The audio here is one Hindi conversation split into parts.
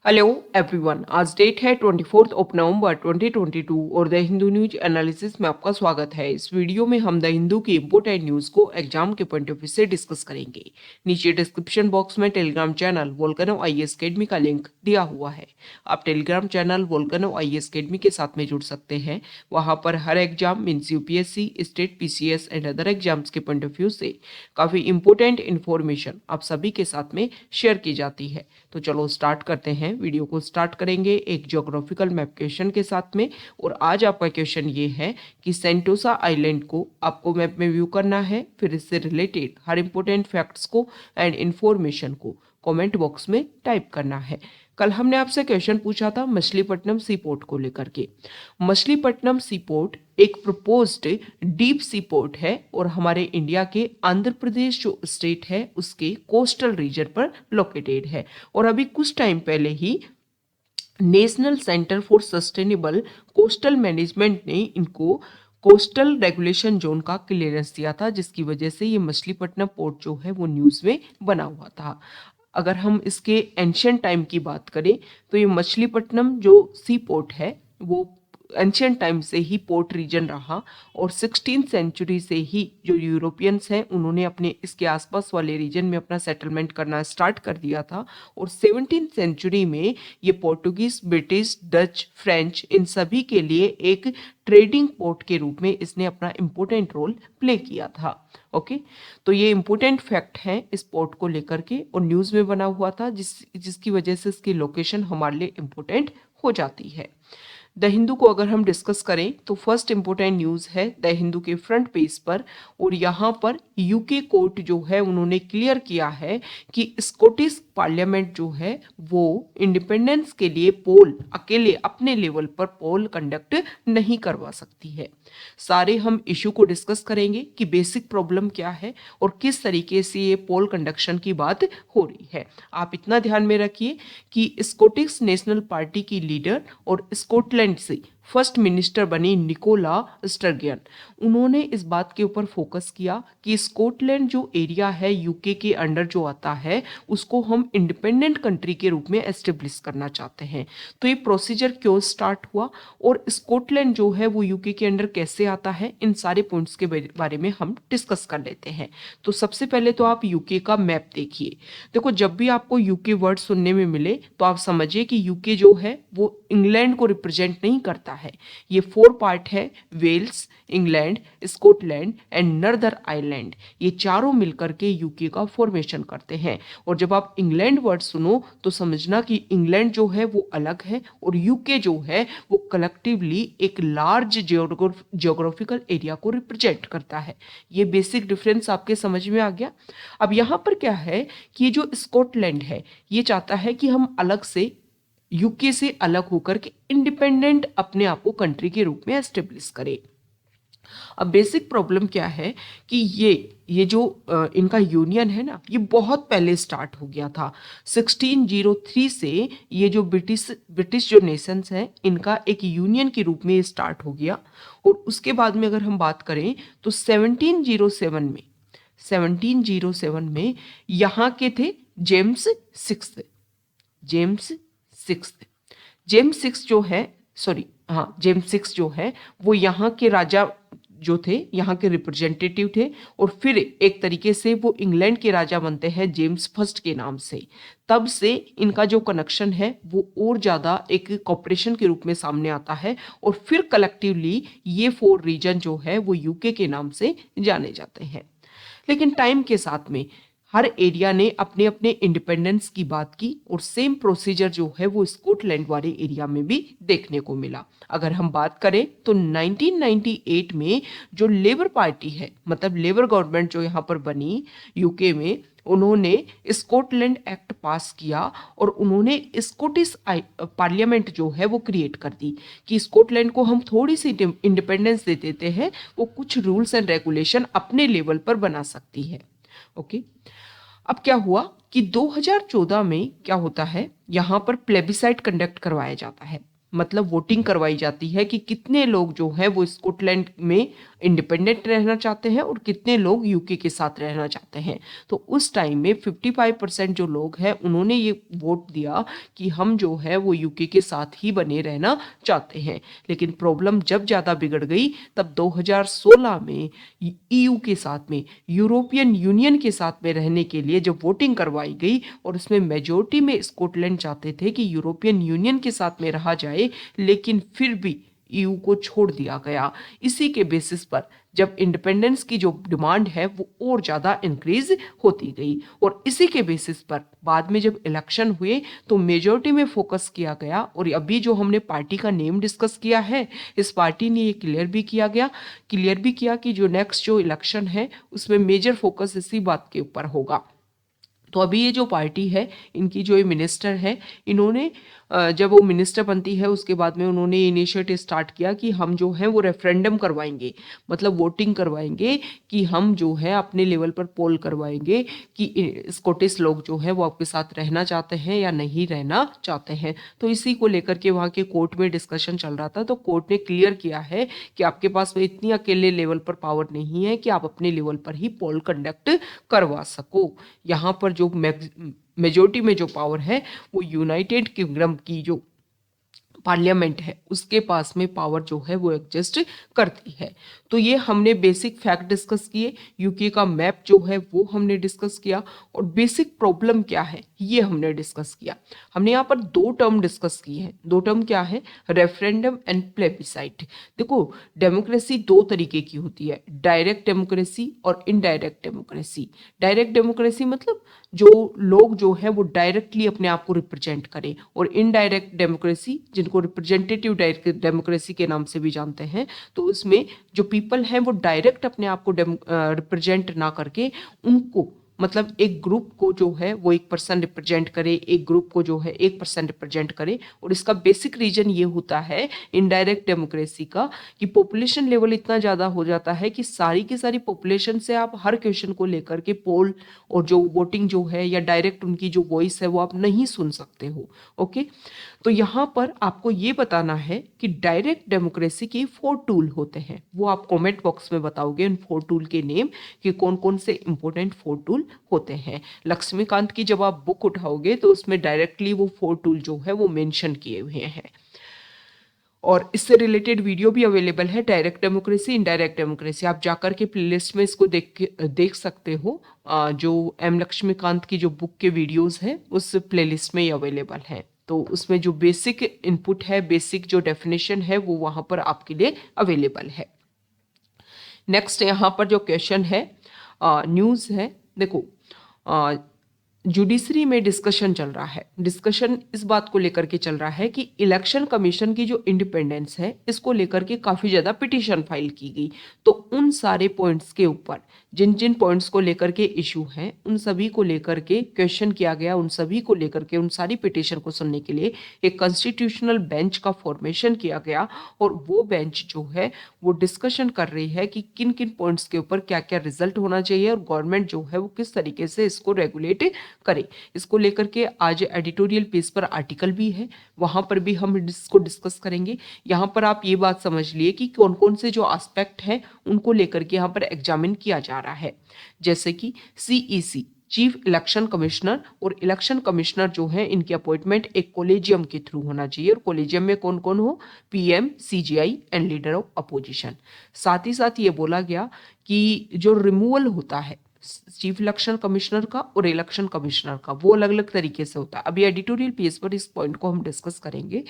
हेलो एवरीवन, आज डेट है 24 नवंबर 2022 और द हिंदू न्यूज एनालिसिस में आपका स्वागत है। इस वीडियो में हम द हिंदू की इंपोर्टेंट न्यूज को एग्जाम के पॉइंट ऑफ व्यू से डिस्कस करेंगे। नीचे डिस्क्रिप्शन बॉक्स में Telegram channel Volcano IAS Academy का लिंक दिया हुआ है। आप Telegram channel Volcano IAS Academy के साथ में जुड़ सकते हैं। वहां पर हर exam means UPSC, state, PCS and other exams के पॉइंट ऑफ व्यू से काफी इंपोर्टेंट इन्फॉर्मेशन आप सभी के साथ में शेयर की जाती है। तो चलो स्टार्ट करते हैं। वीडियो को स्टार्ट करेंगे एक ज्योग्राफिकल मैप क्वेश्चन के साथ में। और आज आपका क्वेश्चन ये है कि सेंटोसा आइलैंड को आपको मैप में व्यू करना है, फिर इससे रिलेटेड हर इंपॉर्टेंट फैक्ट्स को एंड इंफॉर्मेशन को कमेंट बॉक्स में टाइप करना है। कल हमने आपसे क्वेश्चन पूछा था मछलीपट्टनम सी पोर्ट को लेकर के। मछलीपट्टनम सी पोर्ट एक प्रपोज्ड डीप सी पोर्ट है और हमारे इंडिया के आंध्र प्रदेश जो स्टेट है उसके कोस्टल रीजन पर लोकेटेड है। और अभी कुछ टाइम पहले ही national centre for sustainable coastal management ने इनको कोस्टल रेगुलेशन जोन का क्लियरेंस दिया था, जिसकी वजह से ये मछलीपट्टनम पोर्ट जो है वो न्यूज़ में बना हुआ था। अगर हम इसके एंशियंट टाइम की बात करें तो ये मछलीपट्टनम जो सी पोर्ट है वो एंशियंट टाइम से ही पोर्ट रीजन रहा और 16th सेंचुरी से ही जो यूरोपियंस हैं उन्होंने अपने इसके आसपास वाले रीजन में अपना सेटलमेंट करना स्टार्ट कर दिया था। और 17th सेंचुरी में ये Portuguese, British, Dutch, French in सभी के लिए एक ट्रेडिंग पोर्ट के रूप में इसने अपना इम्पोर्टेंट रोल प्ले किया था। ओके, तो ये इम्पोर्टेंट फैक्ट है इस पोर्ट को लेकर के और न्यूज़ में बना हुआ था, जिसकी वजह से इसकी लोकेशन हमारे लिए इम्पोर्टेंट हो जाती है। द हिंदू को अगर हम डिस्कस करें तो फर्स्ट इंपॉर्टेंट न्यूज़ है द हिंदू के फ्रंट पेज पर। और यहाँ पर यूके कोर्ट जो है उन्होंने क्लियर किया है कि स्कॉटिश पार्लियामेंट जो है वो इंडिपेंडेंस के लिए पोल अकेले अपने लेवल पर पोल कंडक्ट नहीं करवा सकती है। सारे हम इशू को डिस्कस करेंगे कि बेसिक प्रॉब्लम क्या है और किस तरीके से ये पोल कंडक्शन की बात हो रही है। आप इतना ध्यान में रखिए कि स्कॉटिश नेशनल पार्टी की लीडर और स्कॉटलैंड से फर्स्ट मिनिस्टर बनी निकोला स्टर्जियन, उन्होंने इस बात के ऊपर फोकस किया कि स्कॉटलैंड जो एरिया है यूके के अंडर जो आता है उसको हम इंडिपेंडेंट कंट्री के रूप में एस्टेब्लिश करना चाहते हैं। तो ये प्रोसीजर क्यों स्टार्ट हुआ और स्कॉटलैंड जो है वो यूके के अंडर कैसे आता है, इन सारे पॉइंट्स के बारे में हम डिस्कस कर लेते हैं। तो सबसे पहले तो आप यूके का मैप देखिए। देखो, जब भी आपको यूके वर्ड सुनने में मिले तो आप समझिए कि यूके जो है वो इंग्लैंड को रिप्रेजेंट नहीं करता है। ये 4 पार्ट है, Wales, England, Scotland and Northern Ireland. ये चारों मिलकर के यूके का फॉर्मेशन करते हैं। और जब आप इंग्लैंड वर्ड सुनो तो समझना कि इंग्लैंड जो है वो अलग है और यूके जो है वो कलेक्टिवली एक लार्ज जियोग्राफिकल एरिया को रिप्रेजेंट करता है। ये बेसिक डिफरेंस आपके समझ में आ गया। अब यहाँ पर क्या है कि ये जो स्कॉटलैंड है ये चाहता है कि हम अलग से यूके से अलग होकर के इंडिपेंडेंट अपने आप को कंट्री के रूप में एस्टेब्लिश करे। अब बेसिक प्रॉब्लम क्या है कि ये जो इनका यूनियन है ना ये बहुत पहले स्टार्ट हो गया था। 1603 से ये जो ब्रिटिश जो नेशंस हैं इनका एक यूनियन के रूप में स्टार्ट हो गया। और उसके बाद में अगर हम बात करें तो 1707 में यहाँ के थे जेम्स सिक्स्थ। जेम्स सिक्स जो है वो यहाँ के राजा जो थे, यहाँ के रिप्रेजेंटेटिव थे। और फिर एक तरीके से वो इंग्लैंड के राजा बनते हैं जेम्स फर्स्ट के नाम से। तब से इनका जो कनेक्शन है वो और ज़्यादा एक कॉपरेशन के रूप में सामने आता है। और फिर कलेक्टिवली ये 4 रीजन जो है वो यूके के नाम से जाने जाते हैं। लेकिन टाइम के साथ में हर एरिया ने अपने अपने इंडिपेंडेंस की बात की और सेम प्रोसीजर जो है वो स्कॉटलैंड वाले एरिया में भी देखने को मिला। अगर हम बात करें तो 1998 में जो लेबर पार्टी है, मतलब लेबर गवर्नमेंट जो यहाँ पर बनी यूके में, उन्होंने स्कॉटलैंड एक्ट पास किया और उन्होंने स्कॉटिश पार्लियामेंट जो है वो क्रिएट कर दी कि स्कॉटलैंड को हम थोड़ी सी इंडिपेंडेंस दे देते हैं, वो कुछ रूल्स एंड रेगुलेशन अपने लेवल पर बना सकती है। ओके, अब क्या हुआ कि 2014 में क्या होता है, यहाँ पर प्लेबिसाइट कंडक्ट करवाया जाता है, मतलब वोटिंग करवाई जाती है कि कितने लोग जो हैं वो स्कॉटलैंड में इंडिपेंडेंट रहना चाहते हैं और कितने लोग यूके के साथ रहना चाहते हैं। तो उस टाइम में 55% जो लोग हैं उन्होंने ये वोट दिया कि हम जो है वो यूके के साथ ही बने रहना चाहते हैं। लेकिन प्रॉब्लम जब ज़्यादा बिगड़ गई तब 2016 में ईयू के साथ में, यूरोपियन यूनियन के साथ में रहने के लिए जब वोटिंग करवाई गई और उसमें मेजोरिटी में स्कॉटलैंड चाहते थे कि यूरोपियन यूनियन के साथ में रहा जाए, लेकिन फिर भी ईयू को छोड़ दिया गया। इसी के बेसिस पर जब इंडिपेंडेंस की जो डिमांड है वो और ज़्यादा इंक्रीज होती गई और इसी के बेसिस पर बाद में जब इलेक्शन हुए तो मेजॉरिटी में फोकस किया गया। और अभी जो हमने पार्टी का नेम डिस्कस किया है, इस पार्टी ने ये क्लियर भी किया कि जो नेक्स्ट जो इलेक्शन है उसमें मेजर फोकस इसी बात के ऊपर होगा। तो अभी ये जो पार्टी है, इनकी जो ये मिनिस्टर है, इन्होंने जब वो मिनिस्टर बनती है उसके बाद में उन्होंने इनिशिएटिव स्टार्ट किया कि हम जो है वो रेफरेंडम करवाएंगे, मतलब वोटिंग करवाएंगे कि हम जो है अपने लेवल पर पोल करवाएंगे कि स्कॉटिश लोग जो है वो आपके साथ रहना चाहते हैं या नहीं रहना चाहते हैं। तो इसी को लेकर के वहाँ के कोर्ट में डिस्कशन चल रहा था। तो कोर्ट ने क्लियर किया है कि आपके पास में इतनी अकेले लेवल पर पावर नहीं है कि आप अपने लेवल पर ही पोल कंडक्ट करवा सको। यहाँ पर जो मेजोरिटी में जो पावर है वो यूनाइटेड किंगडम की जो पार्लियामेंट है उसके पास में पावर जो है वो एडजस्ट करती है। तो ये हमने बेसिक फैक्ट डिस्कस किए, यूके का मैप जो है वो हमने डिस्कस किया और बेसिक प्रॉब्लम क्या है ये हमने डिस्कस किया। हमने यहाँ पर दो टर्म डिस्कस किए हैं। दो टर्म क्या है? Referendum and plebiscite. देखो, डेमोक्रेसी दो तरीके की होती है, डायरेक्ट डेमोक्रेसी और इनडायरेक्ट डेमोक्रेसी। डायरेक्ट डेमोक्रेसी मतलब जो लोग जो है वो डायरेक्टली अपने आप को रिप्रेजेंट करें, और इनडायरेक्ट डेमोक्रेसी जिनको रिप्रेजेंटेटिव डेमोक्रेसी के नाम से भी जानते हैं। तो उसमें जो पीपल हैं वो डायरेक्ट अपने आप को रिप्रेजेंट ना करके उनको, मतलब एक ग्रुप को जो है वो एक पर्सन रिप्रेजेंट करे, एक ग्रुप को जो है एक पर्सन रिप्रेजेंट करे। और इसका बेसिक रीजन ये होता है इनडायरेक्ट डेमोक्रेसी का कि पॉपुलेशन लेवल इतना ज़्यादा हो जाता है कि सारी की सारी पॉपुलेशन से आप हर क्वेश्चन को लेकर के पोल और जो वोटिंग जो है या डायरेक्ट उनकी जो वॉइस है वो आप नहीं सुन सकते हो। ओके, तो यहाँ पर आपको ये बताना है कि डायरेक्ट डेमोक्रेसी के 4 टूल होते हैं। वो आप कमेंट बॉक्स में बताओगे उन 4 टूल के नेम कि कौन कौन से इंपॉर्टेंट 4 टूल होते हैं। लक्ष्मीकांत की जब आप बुक उठाओगे तो उसमें डायरेक्टली वो 4 टूल जो है वो मेंशन किए हुए हैं। और इससे रिलेटेड वीडियो भी अवेलेबल है, डायरेक्ट डेमोक्रेसी, इनडायरेक्ट डेमोक्रेसी। आप जाकर के प्लेलिस्ट में इसको देख सकते हो। जो एम लक्ष्मीकांत की जो बुक के वीडियोस हैं उस प्लेलिस्ट में ही अवेलेबल है। तो उसमें जो बेसिक इनपुट है, बेसिक जो डेफिनेशन है वो वहां पर आपके लिए अवेलेबल है। नेक्स्ट यहाँ पर जो क्वेश्चन है, न्यूज़ है। देखो, जुडिशरी में डिस्कशन चल रहा है। डिस्कशन इस बात को लेकर के चल रहा है कि इलेक्शन कमीशन की जो इंडिपेंडेंस है इसको लेकर के काफ़ी ज़्यादा पिटीशन फाइल की गई। तो उन सारे पॉइंट्स के ऊपर, जिन जिन पॉइंट्स को लेकर के इशू हैं, उन सभी को लेकर के क्वेश्चन किया गया। उन सभी को लेकर के, उन सारी पिटीशन को सुनने के लिए एक कॉन्स्टिट्यूशनल बेंच का फॉर्मेशन किया गया। और वो बेंच जो है वो डिस्कशन कर रही है कि किन किन पॉइंट्स के ऊपर क्या क्या रिजल्ट होना चाहिए और गवर्नमेंट जो है वो किस तरीके से इसको रेगुलेट करे। इसको लेकर के आज एडिटोरियल पेज पर आर्टिकल भी है, वहां पर भी हम इसको डिस्कस करेंगे। यहाँ पर आप ये बात समझ लिए कि कौन कौन से जो एस्पेक्ट हैं उनको लेकर के यहाँ पर एग्जामिन किया जा रहा है। जैसे कि सीईसी, चीफ इलेक्शन कमिश्नर, और इलेक्शन कमिश्नर जो है इनकी अपॉइंटमेंट एक कोलेजियम के थ्रू होना चाहिए। और कोलेजियम में कौन कौन हो? PM, CGI and leader of opposition. साथ ही साथ ये बोला गया कि जो रिमूवल होता है चीफ इलेक्शन कमिश्नर का और इलेक्शन कमिश्नर का, वो अलग अलग तरीके से होता है। अभी एडिटोरियल पेज पर इस पॉइंट को हम डिस्कस करेंगे।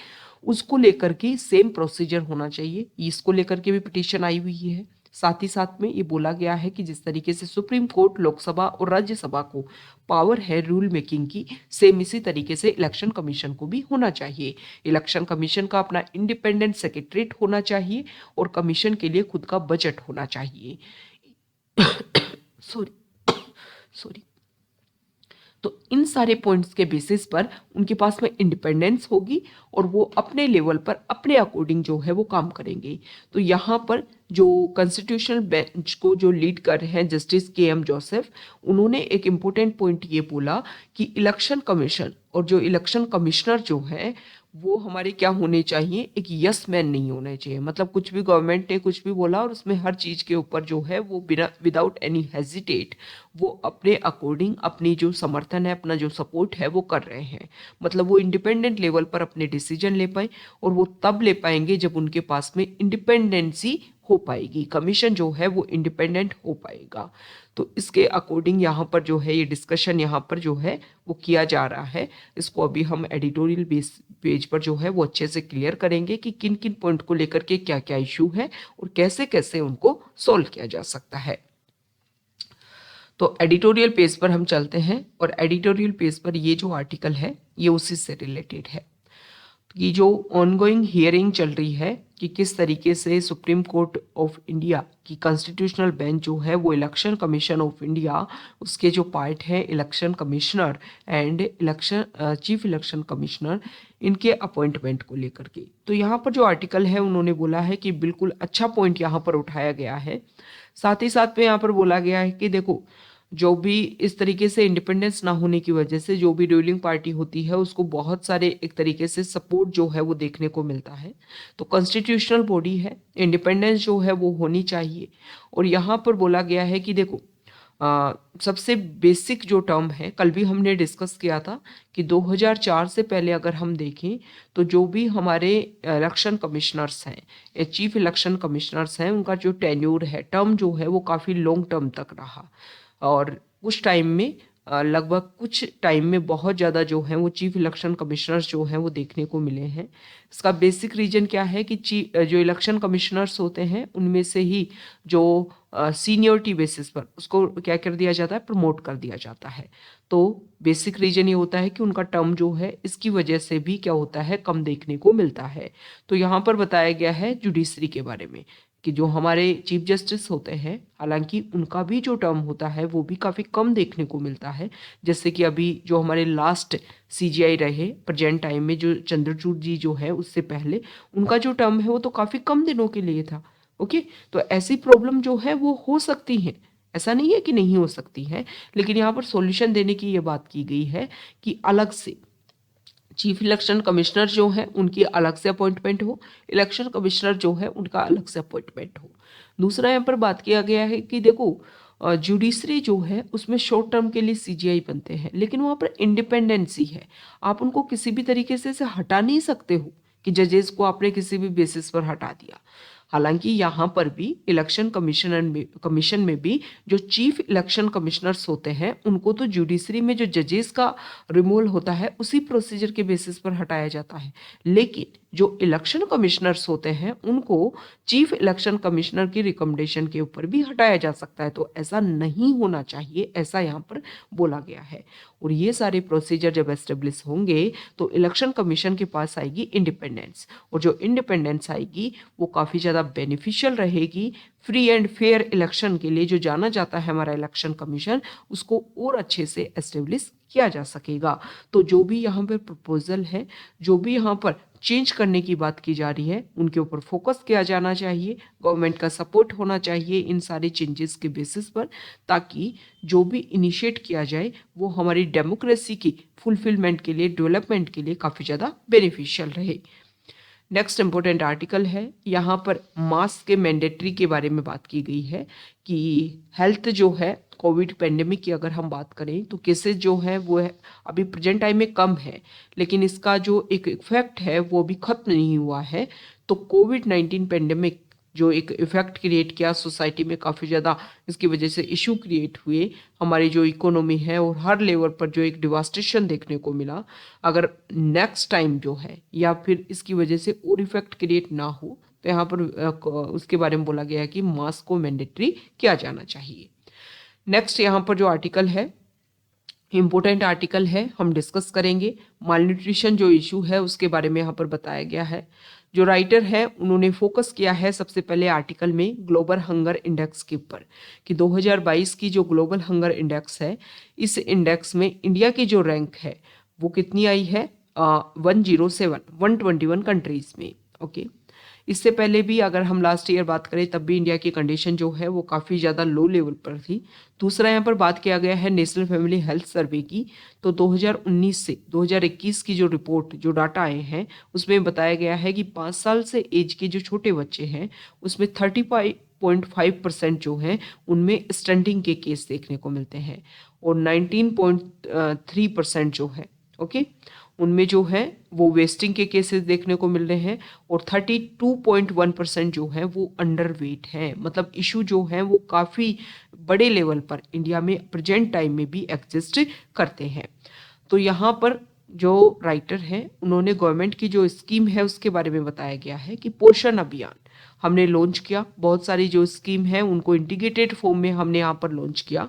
उसको लेकर के सेम प्रोसीजर होना चाहिए, इसको लेकर के भी पिटीशन आई हुई है। साथ ही साथ में ये बोला गया है कि जिस तरीके से सुप्रीम कोर्ट लोकसभा और राज्यसभा को पावर है रूल मेकिंग की, सेम इसी तरीके से इलेक्शन कमीशन को भी होना चाहिए। इलेक्शन कमीशन का अपना इंडिपेंडेंट सेक्रेटरीट होना चाहिए और कमीशन के लिए खुद का बजट होना चाहिए। सॉरी। तो इन सारे पॉइंट्स के बेसिस पर उनके पास में इंडिपेंडेंस होगी और वो अपने लेवल पर अपने अकॉर्डिंग जो है वो काम करेंगे। तो यहाँ पर जो कॉन्स्टिट्यूशनल बेंच को जो लीड कर रहे हैं जस्टिस के एम जोसेफ, उन्होंने एक इम्पोर्टेंट पॉइंट ये बोला कि इलेक्शन कमीशन और जो इलेक्शन कमिश्नर जो है वो हमारे क्या होने चाहिए, एक यस मैन नहीं होने चाहिए। मतलब कुछ भी गवर्नमेंट ने कुछ भी बोला और उसमें हर चीज़ के ऊपर जो है वो बिना विदाउट एनी हेजिटेट वो अपने अकॉर्डिंग अपनी जो समर्थन है, अपना जो सपोर्ट है वो कर रहे हैं। मतलब वो इंडिपेंडेंट लेवल पर अपने डिसीजन ले पाए, और वो तब ले पाएंगे जब उनके पास में इंडिपेंडेंसी हो पाएगी, कमीशन जो है वो इंडिपेंडेंट हो पाएगा। तो इसके अकॉर्डिंग यहाँ पर जो है ये डिस्कशन यहाँ पर जो है वो किया जा रहा है। इसको अभी हम एडिटोरियल बेस पेज पर जो है वो अच्छे से क्लियर करेंगे कि किन किन पॉइंट को लेकर के क्या क्या इशू है और कैसे कैसे उनको सॉल्व किया जा सकता है। तो एडिटोरियल पेज पर हम चलते हैं, और एडिटोरियल पेज पर ये जो आर्टिकल है ये उसी से रिलेटेड है। ये जो ऑनगोइंग हियरिंग चल रही है कि किस तरीके से सुप्रीम कोर्ट ऑफ इंडिया की कॉन्स्टिट्यूशनल बेंच जो है वो इलेक्शन कमीशन ऑफ इंडिया, उसके जो पार्ट है election commissioner and election chief election commissioner, इनके अपॉइंटमेंट को लेकर के। तो यहाँ पर जो आर्टिकल है उन्होंने बोला है कि बिल्कुल अच्छा पॉइंट यहाँ पर उठाया गया है। साथ ही साथ में यहाँ पर बोला गया है कि देखो, जो भी इस तरीके से इंडिपेंडेंस ना होने की वजह से जो भी रूलिंग पार्टी होती है उसको बहुत सारे एक तरीके से सपोर्ट जो है वो देखने को मिलता है। तो कॉन्स्टिट्यूशनल बॉडी है, इंडिपेंडेंस जो है वो होनी चाहिए। और यहाँ पर बोला गया है कि देखो, सबसे बेसिक जो टर्म है, कल भी हमने डिस्कस किया था कि 2004 से पहले अगर हम देखें तो जो भी हमारे इलेक्शन कमिश्नर्स हैं या चीफ इलेक्शन कमिश्नर्स हैं, उनका जो टेन्यूर है, टर्म जो है वो काफ़ी लॉन्ग टर्म तक रहा। और उस टाइम में लगभग कुछ टाइम में बहुत ज़्यादा जो है वो चीफ इलेक्शन कमिश्नर्स जो हैं वो देखने को मिले हैं। इसका बेसिक रीजन क्या है कि जो इलेक्शन कमिश्नर्स होते हैं उनमें से ही जो सीनियरिटी बेसिस पर उसको क्या कर दिया जाता है, प्रमोट कर दिया जाता है। तो बेसिक रीजन ये होता है कि उनका टर्म जो है इसकी वजह से भी क्या होता है, कम देखने को मिलता है। तो यहाँ पर बताया गया है जुडिशरी के बारे में कि जो हमारे चीफ जस्टिस होते हैं, हालांकि उनका भी जो टर्म होता है वो भी काफ़ी कम देखने को मिलता है। जैसे कि अभी जो हमारे लास्ट सीजीआई रहे प्रेजेंट टाइम में, जो चंद्रचूड़ जी जो है, उससे पहले उनका जो टर्म है वो तो काफ़ी कम दिनों के लिए था। ओके, तो ऐसी प्रॉब्लम जो है वो हो सकती है, ऐसा नहीं है कि नहीं हो सकती है, लेकिन यहाँ पर सॉल्यूशन देने की ये बात की गई है कि अलग से चीफ इलेक्शन कमिश्नर जो है उनकी अलग से अपॉइंटमेंट हो, इलेक्शन कमिश्नर जो है उनका अलग से अपॉइंटमेंट हो। दूसरा यहाँ पर बात किया गया है कि देखो, जुडिशरी जो है उसमें शॉर्ट टर्म के लिए सीजीआई बनते हैं, लेकिन वहाँ पर इंडिपेंडेंसी है। आप उनको किसी भी तरीके से हटा नहीं सकते हो कि जजेस को आपने किसी भी बेसिस पर हटा दिया। हालांकि यहाँ पर भी इलेक्शन कमीशन में भी जो चीफ इलेक्शन कमिश्नर्स होते हैं उनको तो जुडिशरी में जो जजेस का रिमूवल होता है उसी प्रोसीजर के बेसिस पर हटाया जाता है, लेकिन जो इलेक्शन कमिश्नर्स होते हैं उनको चीफ इलेक्शन कमिश्नर की रिकमेंडेशन के ऊपर भी हटाया जा सकता है। तो ऐसा नहीं होना चाहिए, ऐसा यहाँ पर बोला गया है। और ये सारे प्रोसीजर जब एस्टेब्लिश होंगे तो इलेक्शन कमीशन के पास आएगी इंडिपेंडेंस, और जो इंडिपेंडेंस आएगी वो काफ़ी ज़्यादा बेनिफिशियल रहेगी फ्री एंड फेयर इलेक्शन के लिए। जो जाना जाता है हमारा इलेक्शन कमीशन, उसको और अच्छे से एस्टेब्लिश किया जा सकेगा। तो जो भी यहाँ पर प्रपोजल है, जो भी यहाँ पर चेंज करने की बात की जा रही है, उनके ऊपर फोकस किया जाना चाहिए, गवर्नमेंट का सपोर्ट होना चाहिए इन सारे चेंजेस के बेसिस पर, ताकि जो भी इनिशिएट किया जाए वो हमारी डेमोक्रेसी की फुलफिलमेंट के लिए, डेवलपमेंट के लिए काफ़ी ज़्यादा बेनिफिशियल रहे। नेक्स्ट इंपॉर्टेंट आर्टिकल है, यहाँ पर मास्क के मैंडेटरी के बारे में बात की गई है कि हेल्थ जो है कोविड पेंडेमिक की अगर हम बात करें तो केसेस जो है वो है अभी प्रेजेंट टाइम में कम है, लेकिन इसका जो एक इफेक्ट है वो अभी खत्म नहीं हुआ है। तो कोविड-19 पेंडेमिक जो एक इफेक्ट क्रिएट किया सोसाइटी में, काफ़ी ज़्यादा इसकी वजह से इशू क्रिएट हुए, हमारी जो इकोनॉमी है और हर लेवल पर जो एक डिवास्टेशन देखने को मिला, अगर नेक्स्ट टाइम जो है या फिर इसकी वजह से और इफेक्ट क्रिएट ना हो तो यहाँ पर उसके बारे में बोला गया है कि मास्क को मैंडेटरी किया जाना चाहिए। नेक्स्ट यहाँ पर जो आर्टिकल है, इम्पोर्टेंट आर्टिकल है, हम डिस्कस करेंगे। मालन्यूट्रिशन जो इशू है उसके बारे में यहाँ पर बताया गया है। जो राइटर है उन्होंने फोकस किया है सबसे पहले आर्टिकल में ग्लोबल हंगर इंडेक्स के ऊपर कि 2022 की जो ग्लोबल हंगर इंडेक्स है, इस इंडेक्स में इंडिया की जो रैंक है वो कितनी आई है, 107 121 कंट्रीज में। ओके, इससे पहले भी अगर हम लास्ट ईयर बात करें तब भी इंडिया की कंडीशन जो है वो काफ़ी ज़्यादा लो लेवल पर थी। दूसरा यहाँ पर बात किया गया है नेशनल फैमिली हेल्थ सर्वे की, तो 2019 से 2021 की जो रिपोर्ट जो डाटा आए हैं उसमें बताया गया है कि 5 साल से एज के जो छोटे बच्चे हैं उसमें 35.5% जो है उनमें स्टंटिंग के केस देखने को मिलते हैं और 19.3% जो है ओके उनमें जो है वो वेस्टिंग के केसेस देखने को मिल रहे हैं और 32.1% जो है वो अंडरवेट है। मतलब इशू जो है वो काफ़ी बड़े लेवल पर इंडिया में प्रेजेंट टाइम में भी एग्जिस्ट करते हैं। तो यहाँ पर जो राइटर हैं उन्होंने गवर्नमेंट की जो स्कीम है उसके बारे में बताया गया है कि पोषण अभियान हमने लॉन्च किया। बहुत सारी जो स्कीम है उनको इंटीग्रेटेड फॉर्म में हमने यहाँ पर लॉन्च किया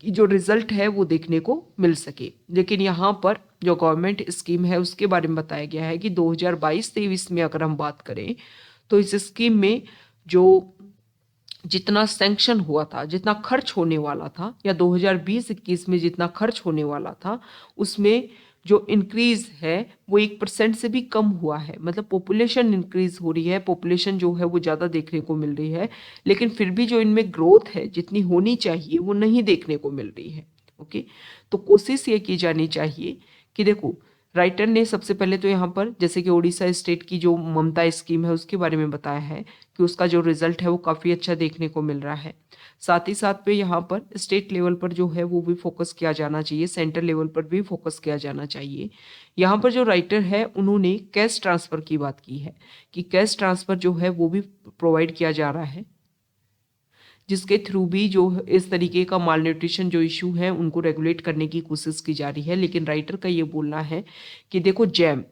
कि जो रिजल्ट है वो देखने को मिल सके। लेकिन यहाँ पर जो गवर्नमेंट स्कीम है उसके बारे में बताया गया है कि 2022-23 में अगर हम बात करें तो इस स्कीम में जो जितना सैंक्शन हुआ था, जितना खर्च होने वाला था या 2020-21 में जितना खर्च होने वाला था उसमें जो इंक्रीज है वो 1% से भी कम हुआ है। मतलब पॉपुलेशन इंक्रीज हो रही है, पॉपुलेशन जो है वो ज़्यादा देखने को मिल रही है, लेकिन फिर भी जो इनमें ग्रोथ है जितनी होनी चाहिए वो नहीं देखने को मिल रही है। ओके, तो कोशिश ये की जानी चाहिए कि देखो राइटर ने सबसे पहले तो यहाँ पर जैसे कि उड़ीसा स्टेट की जो ममता स्कीम है उसके बारे में बताया है कि उसका जो रिजल्ट है वो काफ़ी अच्छा देखने को मिल रहा है। साथ ही साथ पे यहाँ पर स्टेट लेवल पर जो है वो भी फोकस किया जाना चाहिए, सेंटर लेवल पर भी फोकस किया जाना चाहिए। यहाँ पर जो राइटर है उन्होंने कैश ट्रांसफ़र की बात की है कि कैश ट्रांसफ़र जो है वो भी प्रोवाइड किया जा रहा है, जिसके थ्रू भी जो इस तरीके का माल न्यूट्रिशन जो इशू है उनको रेगुलेट करने की कोशिश की जा रही है। लेकिन राइटर का ये बोलना है कि देखो जैम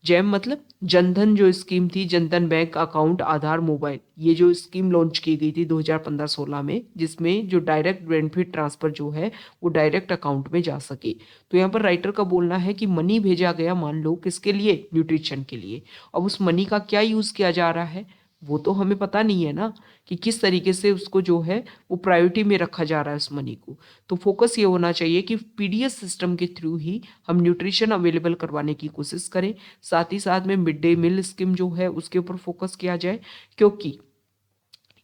जैम मतलब जनधन जो स्कीम थी, जनधन बैंक अकाउंट आधार मोबाइल, ये जो स्कीम लॉन्च की गई थी 2015-16 में, जिसमें जो डायरेक्ट बेनिफिट ट्रांसफर जो है वो डायरेक्ट अकाउंट में जा सके। तो यहाँ पर राइटर का बोलना है कि मनी भेजा गया, मान लो किसके लिए, न्यूट्रिशन के लिए। अब उस मनी का क्या यूज़ किया जा रहा है वो तो हमें पता नहीं है ना कि किस तरीके से उसको जो है वो प्रायोरिटी में रखा जा रहा है उस मनी को। तो फोकस ये होना चाहिए कि पीडीएस सिस्टम के थ्रू ही हम न्यूट्रिशन अवेलेबल करवाने की कोशिश करें। साथ ही साथ में मिड डे मील स्कीम जो है उसके ऊपर फोकस किया जाए, क्योंकि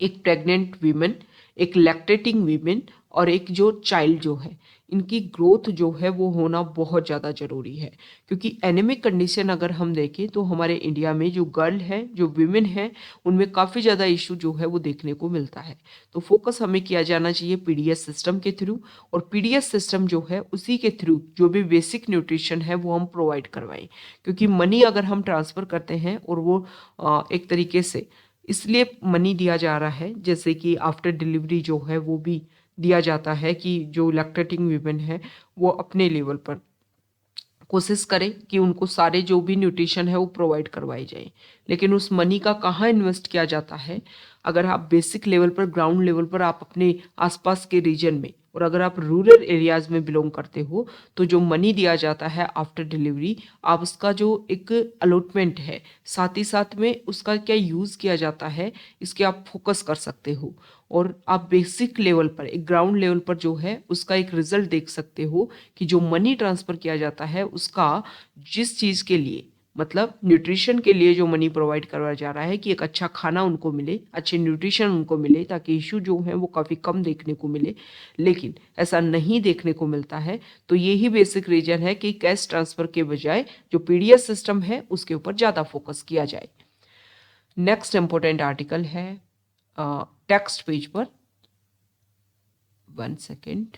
एक प्रेग्नेंट वीमेन, एक लैक्टेटिंग वीमेन और एक जो चाइल्ड जो है इनकी ग्रोथ जो है वो होना बहुत ज़्यादा ज़रूरी है। क्योंकि एनीमिक कंडीशन अगर हम देखें तो हमारे इंडिया में जो गर्ल है, जो वीमेन है, उनमें काफ़ी ज़्यादा इशू जो है वो देखने को मिलता है। तो फोकस हमें किया जाना चाहिए पीडीएस सिस्टम के थ्रू, और पीडीएस सिस्टम जो है उसी के थ्रू जो भी बेसिक न्यूट्रिशन है वो हम प्रोवाइड करवाएं। क्योंकि मनी अगर हम ट्रांसफ़र करते हैं और वो एक तरीके से इसलिए मनी दिया जा रहा है जैसे कि आफ्टर डिलीवरी जो है वो भी दिया जाता है कि जो लैक्टेटिंग वीमेन है वो अपने लेवल पर कोशिश करें कि उनको सारे जो भी न्यूट्रिशन है वो प्रोवाइड करवाई जाए। लेकिन उस मनी का कहाँ इन्वेस्ट किया जाता है, अगर आप बेसिक लेवल पर, ग्राउंड लेवल पर, आप अपने आसपास के रीजन में, और अगर आप रूरल एरियाज में बिलोंग करते हो तो जो मनी दिया जाता है आफ्टर डिलीवरी, आप उसका जो एक अलॉटमेंट है, साथ ही साथ में उसका क्या यूज़ किया जाता है, इसके आप फोकस कर सकते हो। और आप बेसिक लेवल पर, एक ग्राउंड लेवल पर जो है उसका एक रिजल्ट देख सकते हो कि जो मनी ट्रांसफ़र किया जाता है उसका जिस चीज़ के लिए, मतलब न्यूट्रिशन के लिए जो मनी प्रोवाइड करवाया जा रहा है कि एक अच्छा खाना उनको मिले, अच्छे न्यूट्रिशन उनको मिले, ताकि इशू जो है वो काफ़ी कम देखने को मिले। लेकिन ऐसा नहीं देखने को मिलता है। तो यही बेसिक रीजन है कि कैश ट्रांसफ़र के बजाय जो पीडीएस सिस्टम है उसके ऊपर ज़्यादा फोकस किया जाए। नेक्स्ट इंपॉर्टेंट आर्टिकल है टेक्स्ट पेज पर, 1 सेकेंड,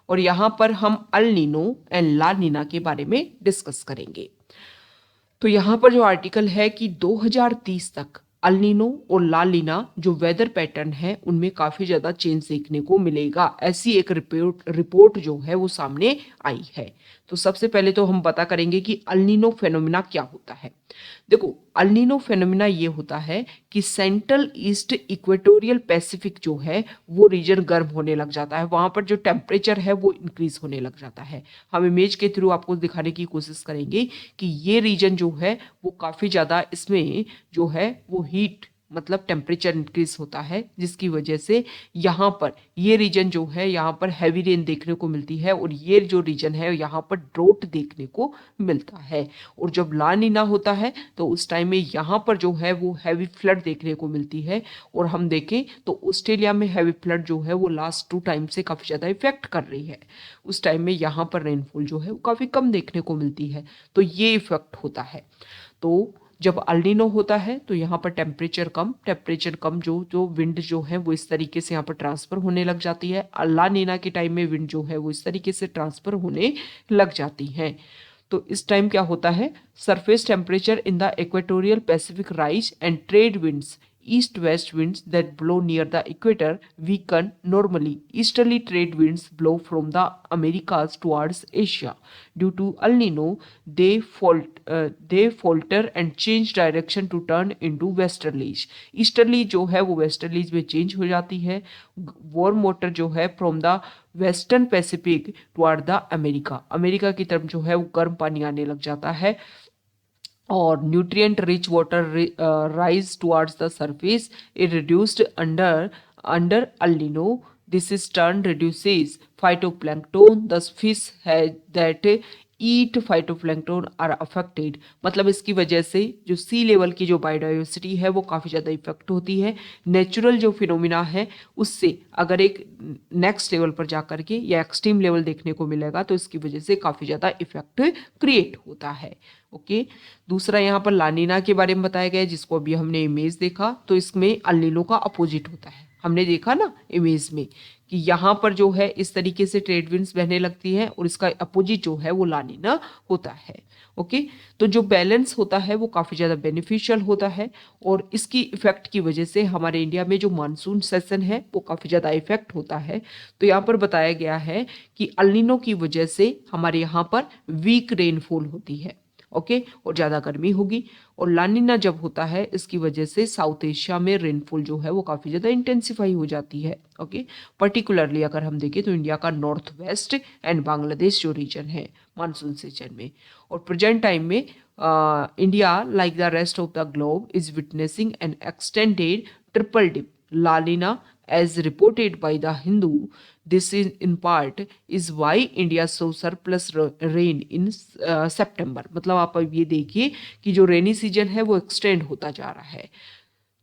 और यहां पर हम अल नीनो एंड ला नीना के बारे में डिस्कस करेंगे। तो यहां पर जो आर्टिकल है कि 2030 तक अल नीनो और ला नीना जो वेदर पैटर्न है उनमें काफी ज्यादा चेंज देखने को मिलेगा, ऐसी एक रिपोर्ट जो है वो सामने आई है। तो सबसे पहले तो हम पता करेंगे कि अल नीनो फेनोमेना क्या होता है। देखो, अल नीनो फेनोमेना ये होता है कि सेंट्रल ईस्ट इक्वेटोरियल पैसिफिक जो है वो रीजन गर्म होने लग जाता है, वहां पर जो टेम्परेचर है वो इंक्रीज होने लग जाता है। हम इमेज के थ्रू आपको दिखाने की कोशिश करेंगे कि ये रीजन जो है वो काफी ज्यादा इसमें जो है वो हीट, मतलब टेम्परेचर इंक्रीज होता है, जिसकी वजह से यहाँ पर ये रीजन जो है यहाँ पर हैवी रेन देखने को मिलती है और ये जो रीजन है यहाँ पर ड्रोट देखने को मिलता है। और जब ला नीना होता है तो उस टाइम में यहाँ पर जो है वो हैवी फ्लड देखने को मिलती है। और हम देखें तो ऑस्ट्रेलिया में हैवी फ्लड जो है वो लास्ट 2 टाइम से काफ़ी ज़्यादा इफेक्ट कर रही है। उस टाइम में यहाँ पर रेनफॉल जो है वो काफ़ी कम देखने को मिलती है, तो ये इफेक्ट होता है। तो जब अल्नीनो होता है तो यहाँ पर टेम्परेचर कम जो जो विंड जो है वो इस तरीके से यहाँ पर ट्रांसफर होने लग जाती है। ला नीना के टाइम में विंड जो है वो इस तरीके से ट्रांसफर होने लग जाती है। तो इस टाइम क्या होता है, surface temperature in the equatorial Pacific rise and trade winds east west winds that blow near the equator weaken normally. Easterly trade winds blow from the Americas towards Asia. Due to El Nino, they falter and change direction to turn into westerlies. Easterly जो है वो westerlies में change हो जाती है। warm water जो है from the western Pacific toward the America की तरफ जो है वो गर्म पानी आने लग जाता है और nutrient rich water rise towards the surface it reduced under El Nino. This is turn reduces phytoplankton, thus fish that eat phytoplankton are affected। मतलब इसकी वजह से जो सी लेवल की जो बायोडाइवर्सिटी है वो काफ़ी ज़्यादा इफेक्ट होती है। नेचुरल जो फिनोमिना है उससे अगर एक नेक्स्ट लेवल पर जा करके या एक्सट्रीम लेवल देखने को मिलेगा तो इसकी वजह से काफ़ी ज़्यादा इफेक्ट क्रिएट होता है। ओके, दूसरा यहाँ पर लानीना के बारे में बताया गया है जिसको अभी हमने इमेज देखा, तो इसमें अल नीनो का अपोजिट होता है। हमने देखा ना इमेज में कि यहाँ पर जो है इस तरीके से ट्रेड विंड्स बहने लगती है और इसका अपोजिट जो है वो लानीना होता है। ओके, तो जो बैलेंस होता है वो काफ़ी ज़्यादा बेनिफिशियल होता है और इसकी इफेक्ट की वजह से हमारे इंडिया में जो मानसून सेशन है वो काफ़ी ज़्यादा इफेक्ट होता है। तो यहाँ पर बताया गया है कि अल नीनो की वजह से हमारे यहाँ पर वीक रेनफॉल होती है। ओके, और ज़्यादा गर्मी होगी। और लानीना जब होता है इसकी वजह से साउथ एशिया में रेनफॉल जो है वो काफ़ी ज़्यादा इंटेंसिफाई हो जाती है। ओके, पर्टिकुलरली अगर हम देखें तो इंडिया का नॉर्थ वेस्ट एंड बांग्लादेश जो रीजन है मानसून सीजन में। और प्रेजेंट टाइम में India like the rest of the globe is witnessing an extended triple dip La Nina as reported by the Hindu. This is in part is why India saw surplus rain in September। मतलब आप अब ये देखिए कि जो रेनी सीजन है वो एक्सटेंड होता जा रहा है।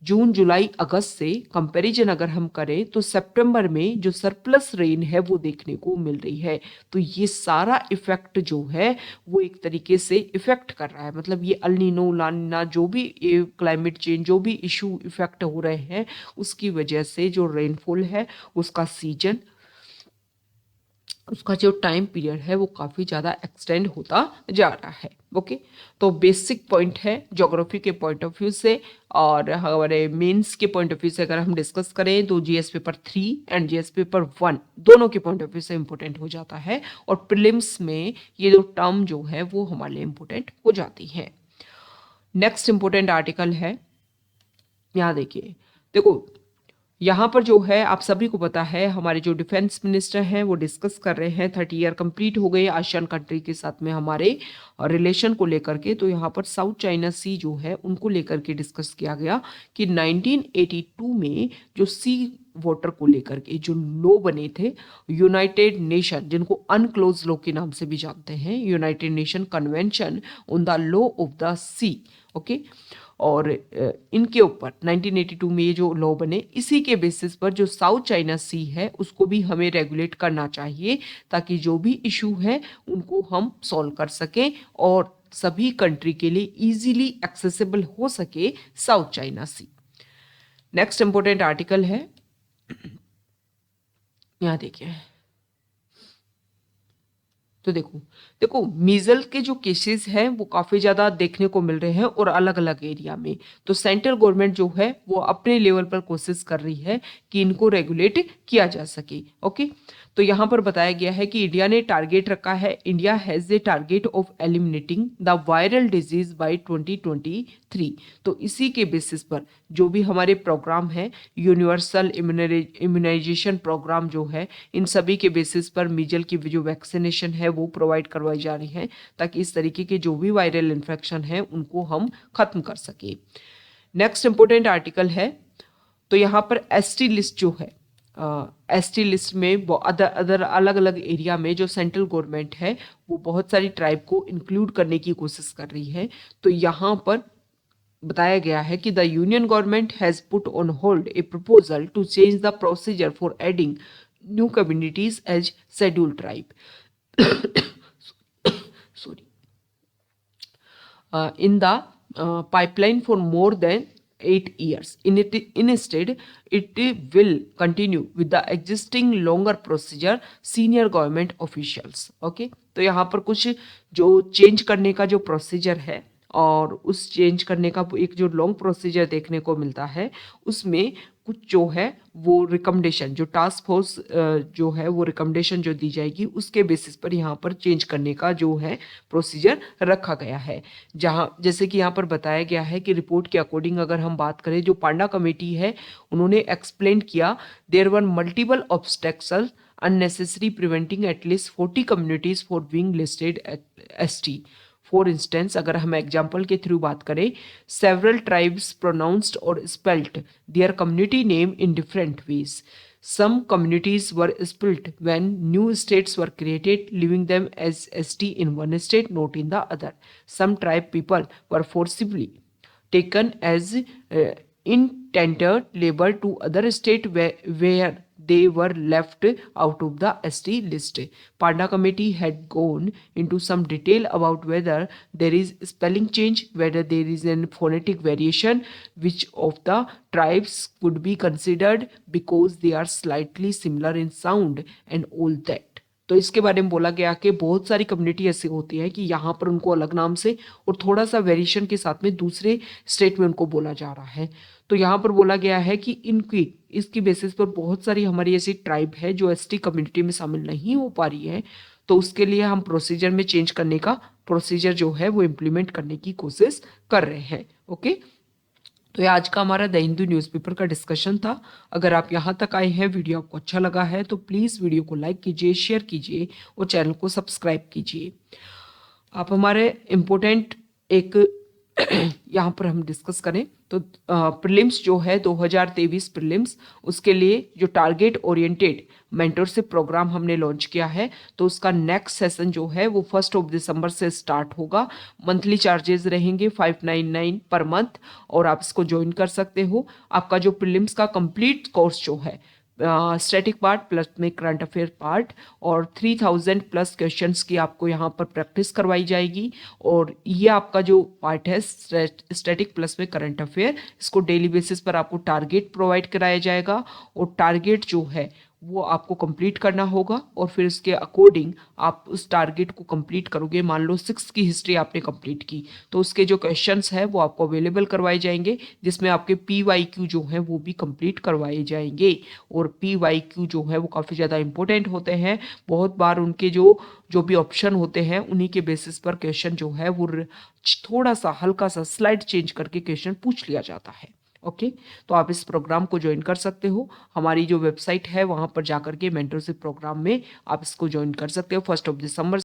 जून जुलाई अगस्त से कंपैरिजन अगर हम करें तो सितंबर में जो सरप्लस रेन है वो देखने को मिल रही है। तो ये सारा इफेक्ट जो है वो एक तरीके से इफेक्ट कर रहा है। मतलब ये अल नीनो ला नीना जो भी क्लाइमेट चेंज जो भी इशू इफेक्ट हो रहे हैं उसकी वजह से जो रेनफॉल है उसका सीजन उसका जो टाइम पीरियड है वो काफ़ी ज़्यादा एक्सटेंड होता जा रहा है। ओके, तो बेसिक पॉइंट है ज्योग्राफी के पॉइंट ऑफ व्यू से। और हमारे मेंस के पॉइंट ऑफ व्यू से अगर हम डिस्कस करें तो GS paper 3 and GS paper 1 दोनों के पॉइंट ऑफ व्यू से इंपॉर्टेंट हो जाता है और प्रीलिम्स में ये दो टर्म जो है वो हमारे लिए इंपॉर्टेंट हो जाती है। नेक्स्ट इंपॉर्टेंट आर्टिकल है, यहाँ देखिए, देखो यहाँ पर जो है आप सभी को पता है हमारे जो डिफेंस मिनिस्टर हैं वो डिस्कस कर रहे हैं 30 ईयर कंप्लीट हो गए आसियान कंट्री के साथ में हमारे रिलेशन को लेकर के। तो यहाँ पर साउथ चाइना सी जो है उनको लेकर के डिस्कस किया गया कि 1982 में जो सी वाटर को लेकर के जो लॉ बने थे यूनाइटेड नेशन, जिनको अनक्लोज लॉ के नाम से भी जानते हैं, United Nation Convention on the law of the sea. Okay, और इनके ऊपर 1982 में ये जो लॉ बने इसी के बेसिस पर जो साउथ चाइना सी है उसको भी हमें रेगुलेट करना चाहिए ताकि जो भी इशू है उनको हम सॉल्व कर सकें और सभी कंट्री के लिए इजीली एक्सेसिबल हो सके साउथ चाइना सी। नेक्स्ट इंपॉर्टेंट आर्टिकल है, यहाँ देखिए, तो देखो मीजल के जो केसेस हैं वो काफ़ी ज़्यादा देखने को मिल रहे हैं और अलग अलग एरिया में। तो सेंट्रल गवर्नमेंट जो है वो अपने लेवल पर कोशिश कर रही है कि इनको रेगुलेट किया जा सके। ओके, तो यहाँ पर बताया गया है कि इंडिया ने टारगेट रखा है, India has a target of eliminating the viral disease bye 2023। तो इसी के बेसिस पर जो भी हमारे प्रोग्राम है यूनिवर्सल इम्यूनाइजेशन प्रोग्राम जो है इन सभी के बेसिस पर मीजल की जो वैक्सीनेशन है वो प्रोवाइड करवाई जा रही है ताकि इस तरीके के जो भी वायरल इन्फेक्शन है उनको हम खत्म कर सके। नेक्स्ट इंपॉर्टेंट आर्टिकल है, तो यहाँ पर एसटी लिस्ट जो है, एसटी लिस्ट में अदर अलग अलग एरिया में जो सेंट्रल गवर्नमेंट है वो बहुत सारी ट्राइब को इंक्लूड करने की कोशिश कर रही है। तो यहाँ पर बताया गया है कि the union government has put on hold a proposal to change the procedure for adding new communities as scheduled tribe sorry in the pipeline for more than 8 years. Instead, it will continue with the existing longer procedure senior government officials. Okay, तो यहाँ पर कुछ जो चेंज करने का जो प्रोसीजर है और उस चेंज करने का एक जो लॉन्ग प्रोसीजर देखने को मिलता है, उसमें कुछ जो है वो रिकमेंडेशन, जो टास्क फोर्स जो है वो रिकमेंडेशन जो दी जाएगी उसके बेसिस पर यहाँ पर चेंज करने का जो है प्रोसीजर रखा गया है। जहाँ जैसे कि यहाँ पर बताया गया है कि रिपोर्ट के अकॉर्डिंग अगर हम बात करें, जो पांडा कमेटी है उन्होंने एक्सप्लेन किया, there were multiple obstacles unnecessary preventing at least 40 communities for being listed ST. For instance अगर हम एग्जाम्पल के थ्रू बात करें, सेवरल ट्राइब्स प्रोनाउंस्ड और spelt their community name in different ways. Some communities were split when new states were created, leaving them as ST in one state, not in the other. Some tribe people were forcibly taken as indentured labor to other state where they were left out of the ST list. Panda committee had gone into some detail about whether there is spelling change, whether there is an phonetic variation, which of the tribes could be considered because they are slightly similar in sound and all that. तो इसके बारे में बोला गया कि बहुत सारी कम्युनिटी ऐसी होती है कि यहाँ पर उनको अलग नाम से और थोड़ा सा वेरिएशन के साथ में दूसरे स्टेट में उनको बोला जा रहा है। तो यहाँ पर बोला गया है कि इसकी बेसिस पर बहुत सारी हमारी ऐसी ट्राइब है जो एसटी कम्युनिटी में शामिल नहीं हो पा रही है, तो उसके लिए हम प्रोसीजर में चेंज करने का प्रोसीजर जो है वो इम्प्लीमेंट करने की कोशिश कर रहे हैं। ओके, तो ये आज का हमारा द हिंदू न्यूज़पेपर का डिस्कशन था। अगर आप यहाँ तक आए हैं, वीडियो आपको अच्छा लगा है तो प्लीज़ वीडियो को लाइक कीजिए, शेयर कीजिए और चैनल को सब्सक्राइब कीजिए। आप हमारे इम्पोर्टेंट एक यहाँ पर हम डिस्कस करें तो प्रीलिम्स जो है 2023 प्रीलिम्स, उसके लिए जो टारगेट ओरिएंटेड मेंटरशिप प्रोग्राम हमने लॉन्च किया है, तो उसका नेक्स्ट सेशन जो है वो 1 दिसंबर से स्टार्ट होगा। मंथली चार्जेस रहेंगे 599 पर मंथ और आप इसको ज्वाइन कर सकते हो। आपका जो प्रीलिम्स का कंप्लीट कोर्स जो है, स्टैटिक पार्ट प्लस में करंट अफेयर पार्ट और 3000 प्लस क्वेश्चंस की आपको यहाँ पर प्रैक्टिस करवाई जाएगी। और ये आपका जो पार्ट है स्टैटिक प्लस में करंट अफेयर, इसको डेली बेसिस पर आपको टारगेट प्रोवाइड कराया जाएगा और टारगेट जो है वो आपको कंप्लीट करना होगा और फिर इसके अकॉर्डिंग आप उस टारगेट को कंप्लीट करोगे। मान लो 6 की हिस्ट्री आपने कंप्लीट की तो उसके जो क्वेश्चंस है वो आपको अवेलेबल करवाए जाएंगे, जिसमें आपके PYQ जो है वो भी कंप्लीट करवाए जाएंगे। और PYQ जो है वो काफ़ी ज़्यादा इंपॉर्टेंट होते हैं। बहुत बार उनके जो भी ऑप्शन होते हैं उन्हीं के बेसिस पर क्वेश्चन जो है वो थोड़ा सा हल्का सा स्लाइड चेंज करके क्वेश्चन पूछ लिया जाता है। ओके, तो आप इस प्रोग्राम को ज्वाइन कर सकते हो। हमारी जो वेबसाइट है वहाँ पर जाकर के मेंटरशिप प्रोग्राम में आप इसको ज्वाइन कर सकते हो 1 दिसंबर